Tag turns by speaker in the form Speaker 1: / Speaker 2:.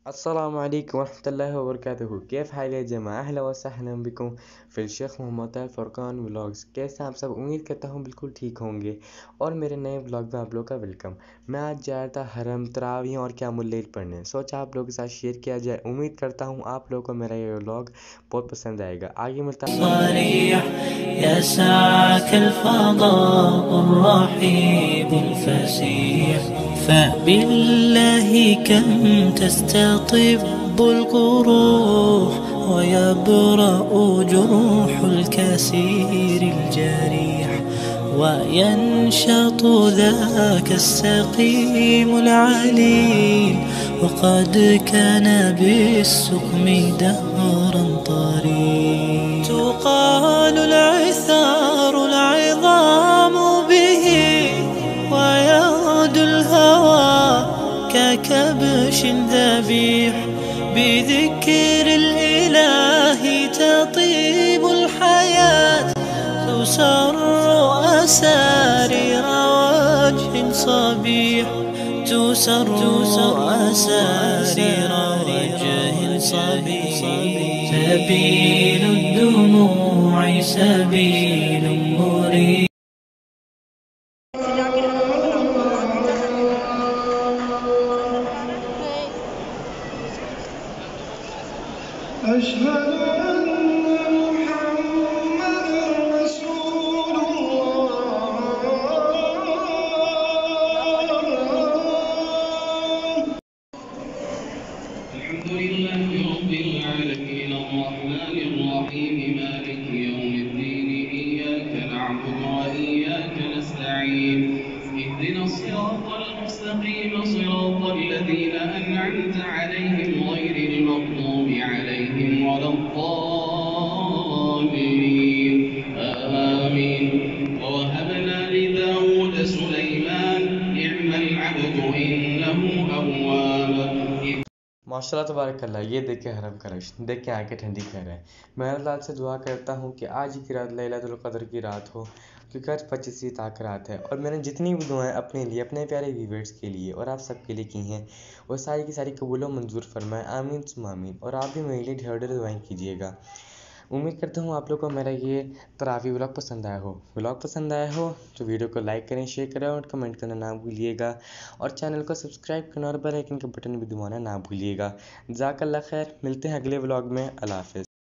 Speaker 1: السلام عليكم ورحمة الله وبरकातुहू। كيف حال يا जमा अहला व सहला बिकुम फिर शेख मोहम्मद फरकान व्लॉग्स। कैसे आप सब? उम्मीद करता हूँ बिल्कुल ठीक होंगे और मेरे नए व्लॉग में आप लोग का वेलकम। मैं आज जा रहा था हरम तरावी और क़यामुल लैल पढ़ने, सोचा आप लोगों के साथ शेयर किया जाए। उम्मीद करता हूँ आप लोगों को मेरा ये व्लॉग बहुत पसंद आएगा। आगे मिलता
Speaker 2: فبالله كم تستطب القروح ويبرأ جروح الكسير الجريح وينشط ذاك السقيم العليل وقد كان بالسقم دهرا طريق تقال العثار العظام به ويغدو الهوى ككبش ذبيح بذكر الإله تطيب الحياة تسر أسارير وجه صبيح تسر أسارير وجه صبيح سبيل الدموع سبيل مريح
Speaker 3: أشهد أن محمدًا رسول الله. الحمد لله رب العالمين الرحمن الرحيم مالك يوم الدين إياك نعبد وإياك نستعين اهدنا الصراط المستقيم صراط الذين أنعمت عليهم غير المغضوب عليهم ولا الضالين آمين. ووهبنا لداود سليمان نعم العبد إنه أواب।
Speaker 1: माशाल्लाह तबारकल्लाह। ये देखें हरम का रश, देखें आके ठंडी खैर है। मैं अल्लाह से दुआ करता हूँ कि आज की रात लैलतुल क़द्र की रात हो, क्योंकि आज 25वीं ताक रात है। और मैंने जितनी भी दुआएं अपने लिए, अपने प्यारे व्यूअर्स के लिए और आप सबके लिए की हैं, वो सारी की सारी कबूल व मंजूर फरमाएं। आमीन सुम्मा आमीन। और आप भी मेरे लिए ढेर ढेर दुआएं कीजिएगा। उम्मीद करता हूँ आप लोग को मेरा ये तरावी व्लॉग पसंद आया हो। व्लॉग पसंद आया हो तो वीडियो को लाइक करें, शेयर करें और कमेंट करना ना भूलिएगा। और चैनल को सब्सक्राइब करना और बेल आइकन का बटन भी दबाना ना भूलिएगा। जज़ाकल्लाह खैर। मिलते हैं अगले व्लॉग में। अल्लाह हाफ़िज़।